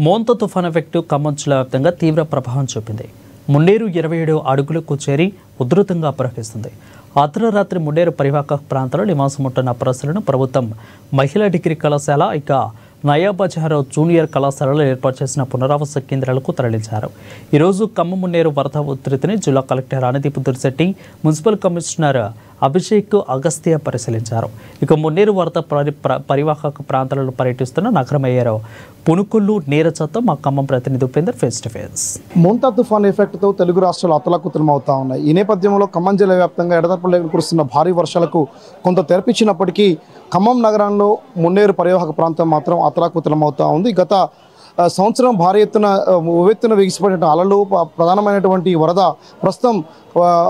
మోంతా తుఫాన్ ఎఫెక్ట్ ఖమ్మం జిల్లా వ్యాప్తంగా తీవ్ర ప్రభావం చూపింది. మున్నేరు 27 అడుగులకు చేరి ఉధృతంగా ప్రవహిస్తుంది. అర్ధరాత్రి మున్నేరు పరివాహక ప్రాంతాల్లో నివాసం ఉంటున్న ప్రజలను ప్రభుత్వం మహిళా డిగ్రీ కళాశాల ఇక నయాబజార్ జూనియర్ కళాశాలలో ఏర్పాటు చేసిన పునరావాస కేంద్రాలకు తరలించారు. ఈరోజు ఖమ్మం మున్నేరు వరద ఉధృతిని జిల్లా collector Anudeep Durishetti, municipal commissioner Abhishek Agastya పరిశీలించారు. ఇక మున్నేరు వరద పరివాహక ప్రాంతాలలో పర్యటిస్తున్న నగర మేయర్ పునుకుల్లు నీరజతో మా ఖమ్మం ప్రతినిధి Upender face to face. Montha తుఫాన్ ఎఫెక్ట్తో తెలుగు రాష్ట్రాలు అతలాకుతలమవుతా ఉన్నాయి. ఈ నేపథ్యంలో ఖమ్మం జిల్లా వ్యాప్తంగా ఎడతెరపలేని కురుస్తున్న భారీ వర్షాలకు కొంత తెరపించినప్పటికీ ఖమ్మం నగరంలో మున్నేరు పరివాహక ప్రాంతం మాత్రం అతలాకుతలమవుతా ఉంది. గత సంవత్సరం భారీ ఎత్తున వెగిసిపడిన అలలు, ప్రధానమైనటువంటి వరద ప్రస్తుతం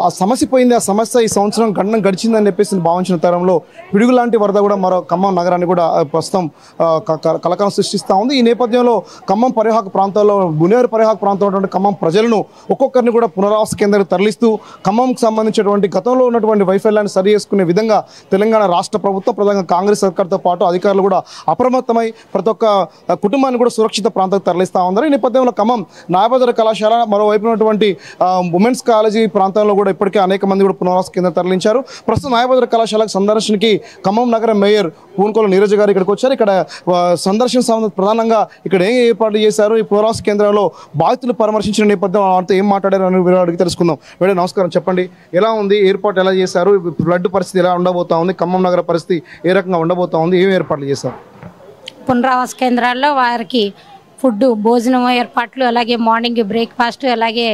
ఆ సమస్య పోయింది. ఆ సమస్య ఈ సంవత్సరం గండం గడిచిందని చెప్పేసి భావించిన తరంలో పిడుగు లాంటి వరద కూడా మరో ఖమ్మం నగరాన్ని కూడా ప్రస్తుతం కలకలం సృష్టిస్తూ ఉంది. ఈ నేపథ్యంలో ఖమ్మం పరివాహక ప్రాంతాల్లో మున్నేరు పరివాహక ప్రాంతంలో ఉన్నటువంటి ఖమ్మం ప్రజలను ఒక్కొక్కరిని కూడా పునరావాస కేంద్రాలకు తరలిస్తూ ఖమ్మంకి సంబంధించినటువంటి గతంలో ఉన్నటువంటి వైఫల్యాన్ని సరి చేసుకునే విధంగా తెలంగాణ రాష్ట్ర ప్రభుత్వం, ప్రధానంగా కాంగ్రెస్ సర్కార్తో పాటు అధికారులు కూడా అప్రమత్తమై ప్రతి ఒక్క కుటుంబాన్ని కూడా సురక్షిత ప్రాంతాలకు తరలిస్తూ ఉన్నారు. ఈ నేపథ్యంలో ఖమ్మం నయాబజార్ కళాశాల, మరోవైపు ఉన్నటువంటి ఉమెన్స్ కాలేజీ ప్రాంతంలో కూడా ఇప్పటికే అనేక మంది కూడా పునరావాస కేంద్రం తరలించారు. ప్రస్తుతం నయాబజార్ కళాశాలకు సందర్శనకి ఖమ్మం నగర మేయర్ పూనుకొల నీరజ్ గారు ఇక్కడికి వచ్చారు. ఇక్కడ సందర్శన ప్రధానంగా ఇక్కడ ఏం ఏర్పాట్లు చేశారు, ఈ పునరావాస కేంద్రంలో బాధితులు పరామర్శించిన నేపథ్యం వారితో ఏం మాట్లాడారు అని అడిగి తెలుసుకుందాం. మేడం నమస్కారం, చెప్పండి, ఎలా ఉంది, ఏర్పాటు ఎలా చేశారు, ఫ్లడ్ పరిస్థితి ఎలా ఉండబోతా ఉంది, ఖమ్మం నగర పరిస్థితి ఏ రకంగా ఉండబోతా ఉంది, ఏం ఏర్పాట్లు చేశారు? పునరావాస కేంద్రాల్లో వారికి ఫుడ్, భోజనం ఏర్పాట్లు, అలాగే మార్నింగ్ బ్రేక్ఫాస్ట్, అలాగే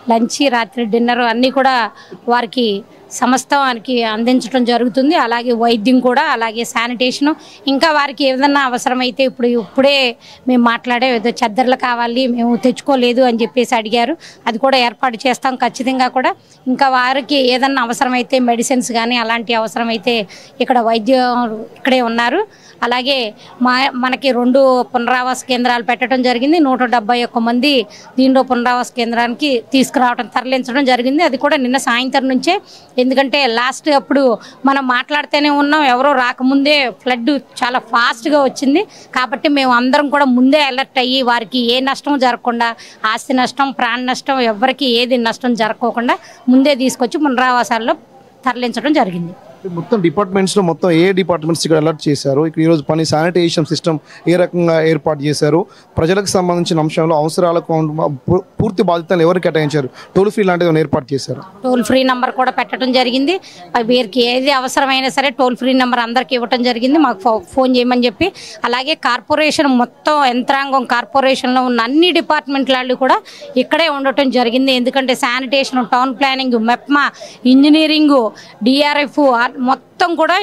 లంచ్, రాత్రి డిన్నర్ అన్నీ కూడా వారికి సమస్తానికి అందించడం జరుగుతుంది. అలాగే వైద్యం కూడా, అలాగే శానిటేషను, ఇంకా వారికి ఏదన్నా అవసరమైతే ఇప్పుడే మేము మాట్లాడే ఏదో చెద్దర్లు కావాలి, మేము తెచ్చుకోలేదు అని చెప్పేసి అడిగారు, అది కూడా ఏర్పాటు చేస్తాం ఖచ్చితంగా కూడా. ఇంకా వారికి ఏదన్నా అవసరమైతే మెడిసిన్స్ కానీ అలాంటి అవసరమైతే ఇక్కడ వైద్యం ఇక్కడే ఉన్నారు. అలాగే మనకి 2 పునరావాస కేంద్రాలు పెట్టడం జరిగింది. 171 మంది దీనిలో పునరావాస కేంద్రానికి తరలించడం జరిగింది. అది కూడా నిన్న సాయంత్రం నుంచే, ఎందుకంటే లాస్ట్ అప్పుడు మనం మాట్లాడుతూనే ఉన్నాం, ఎవరో రాకముందే ఫ్లడ్ చాలా ఫాస్ట్గా వచ్చింది. కాబట్టి మేము అందరం కూడా ముందే అలర్ట్ అయ్యి వారికి ఏ నష్టం జరగకుండా, ఆస్తి నష్టం, ప్రాణ నష్టం, ఎవరికి ఏది నష్టం జరగకుండా ముందే తీసుకొచ్చి పునరావాసాల్లో తరలించడం జరిగింది. మొత్తం డిపార్ట్మెంట్స్లో మొత్తం ఏ డిపార్ట్మెంట్స్ ఇక్కడ అలర్ట్ చేశారు? ఇక్కడ ఈరోజు పని శానిటైజేషన్ సిస్టమ్ ఏ రకంగా ఏర్పాటు చేశారు? ప్రజలకు సంబంధించిన అంశంలో అవసరాలకు పూర్తి బాధ్యతలు ఎవరికి కేటాయించారు? టోల్ ఫ్రీ లాంటిది ఏర్పాటు చేశారు. టోల్ ఫ్రీ నెంబర్ కూడా పెట్టడం జరిగింది. వీరికి ఏది అవసరమైనా సరే టోల్ ఫ్రీ నెంబర్ అందరికీ ఇవ్వడం జరిగింది, మాకు ఫోన్ చేయమని చెప్పి. అలాగే కార్పొరేషన్ మొత్తం యంత్రాంగం, కార్పొరేషన్లో ఉన్న అన్ని డిపార్ట్మెంట్ల వాళ్ళు కూడా ఇక్కడే ఉండటం జరిగింది. ఎందుకంటే sanitation, town planning, MEPMA, engineering, DRF మొత్తం కూడా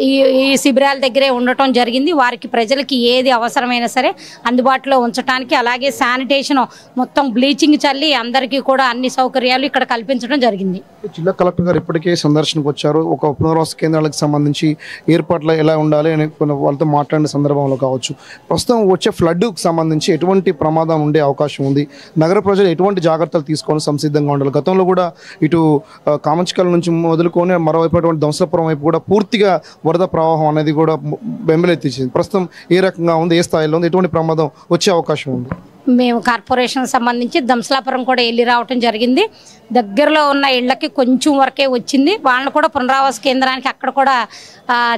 ఈ శిబిరాల దగ్గరే ఉండటం జరిగింది. వారికి ప్రజలకి ఏది అవసరమైనా సరే అందుబాటులో ఉంచడానికి, అలాగే శానిటేషన్ మొత్తం బ్లీచింగ్ చల్లి అందరికీ కూడా అన్ని సౌకర్యాలు ఇక్కడ కల్పించడం జరిగింది. జిల్లా కలెక్టర్ గారు ఇప్పటికే సందర్శనకు వచ్చారు. ఒక పునరావాస కేంద్రాలకు సంబంధించి ఏర్పాట్లు ఎలా ఉండాలి అని వాళ్ళతో మాట్లాడిన సందర్భంలో కావచ్చు, ప్రస్తుతం వచ్చే ఫ్లడ్కు సంబంధించి ఎటువంటి ప్రమాదం ఉండే అవకాశం ఉంది, నగర ప్రజలు ఎటువంటి జాగ్రత్తలు తీసుకొని సంసిద్ధంగా ఉండాలి? గతంలో కూడా ఇటు కామంచికల నుంచి మొదలుకొని మరోవైపు దంసలపురం వైపు కూడా పూర్తిగా వరద ప్రవాహం అనేది కూడా బెంబెలెత్తించింది. ప్రస్తుతం ఏ రకంగా ఉంది, ఏ స్థాయిలో ఉంది, ఎటువంటి ప్రమాదం వచ్చే అవకాశం ఉంది? మేము కార్పొరేషన్ సంబంధించి దంసలాపురం కూడా వెళ్ళి రావటం జరిగింది. దగ్గరలో ఉన్న ఇళ్ళకి కొంచెం వరకే వచ్చింది. వాళ్ళని కూడా పునరావాస కేంద్రానికి అక్కడ కూడా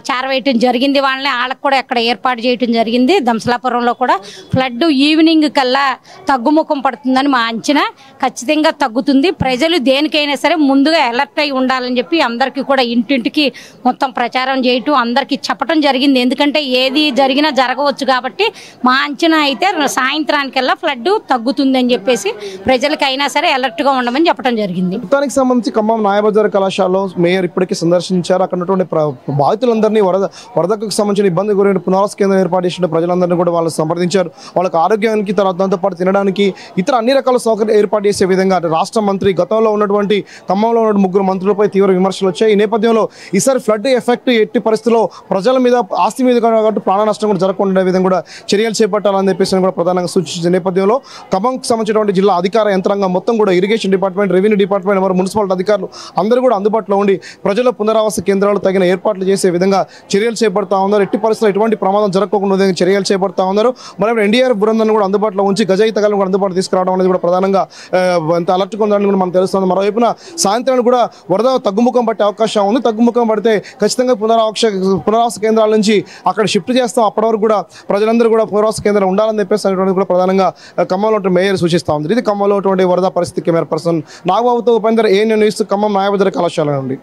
చేరవేయటం జరిగింది. వాళ్ళకి కూడా అక్కడ ఏర్పాటు చేయటం జరిగింది. దంసలాపురంలో కూడా ఫ్లడ్ ఈవినింగ్ కల్లా తగ్గుముఖం పడుతుందని మా అంచనా. ఖచ్చితంగా తగ్గుతుంది. ప్రజలు దేనికైనా సరే ముందుగా అలర్ట్ అయి ఉండాలని చెప్పి అందరికీ కూడా ఇంటింటికి మొత్తం ప్రచారం చేయటం, అందరికీ చెప్పడం జరిగింది. ఎందుకంటే ఏది జరిగినా జరగవచ్చు కాబట్టి మా అంచనా అయితే సాయంత్రానికల్లా ఫ్లడ్ తగ్గుతుంది అని చెప్పేసి ప్రజలకైనా సరే అలర్ట్గా ఉండమని చెప్పడం జరిగింది. దానికి సంబంధించి ఖమ్మం నయాబజార్ కళాశాలలో మేయర్ ఇప్పటికే సందర్శించారు. అక్కడ ఉన్నటువంటి బాధితులందరినీ వరదకు సంబంధించిన ఇబ్బంది గురైన పునరావాస కేంద్రం ఏర్పాటు చేసిన ప్రజలందరినీ కూడా వాళ్ళు సంప్రదించారు. వాళ్ళకి ఆరోగ్యానికి, తర్వాత దాంతోపాటు తినడానికి ఇతర అన్ని రకాల సౌకర్యాలు ఏర్పాటు చేసే విధంగా రాష్ట్ర మంత్రి, గతంలో ఉన్నటువంటి ఖమ్మంలో ఉన్న 3 మంత్రులపై తీవ్ర విమర్శలు వచ్చాయి. ఈ నేపథ్యంలో ఈసారి ఫ్లడ్ ఎఫెక్ట్ ఎట్టి పరిస్థితుల్లో ప్రజల మీద, ఆస్తి మీద కాబట్టి ప్రాణ నష్టం కూడా జరగకుండా విధంగా కూడా చర్యలు చేపట్టాలని చెప్పేసి కూడా ప్రధానంగా సూచించిన నేపథ్యం నేపథ్యంలో ఖమ్మంకి సంబంధించినటువంటి జిల్లా అధికార యంత్రాంగం మొత్తం కూడా ఇరిగేషన్ డిపార్ట్మెంట్, రెవెన్యూ డిపార్ట్మెంట్, మరి మున్సిపాలిటీ అధికారులు అందరూ కూడా అందుబాటులో ఉండి ప్రజల పునరావాస కేంద్రాలు తగిన ఏర్పాట్లు చేసే విధంగా చర్యలు చేపడతా ఉన్నారు. ఎట్టి పరిస్థితుల్లో ఎటువంటి ప్రమాదం జరగకుండా చర్యలు చేపడతా ఉన్నారు. మరి ఎన్డీఆర్ఎఫ్ బృందాన్ని కూడా అందుబాటులో ఉంచి గజయితగాలను కూడా అందుబాటులో తీసుకురావడం అనేది కూడా ప్రధానంగా ఎంత అలర్ట్గా ఉందని కూడా మనకు తెలుస్తుంది. మరోవైపున సాయంత్రాన్ని కూడా వరద తగ్గుముఖం పట్టే అవకాశం ఉంది. తగ్గుముఖం పడితే ఖచ్చితంగా పునరావాస కేంద్రాల నుంచి అక్కడ షిఫ్ట్ చేస్తాం. అప్పటి వరకు కూడా ప్రజలందరూ కూడా పునరావాస కేంద్రాలు ఉండాలని చెప్పేసి అనేటువంటి కూడా ప్రధానంగా ఖమ్మంలో మేయర్ సూచిస్తూ ఉంది. ఇది ఖమ్మంలో వరద పరిస్థితి కెమెరా పర్సన్ నాగబాబుతో ఉపేందర్, ANN న్యూస్, ఖమ్మం న్యాయబజార్ కళాశాల నుండి.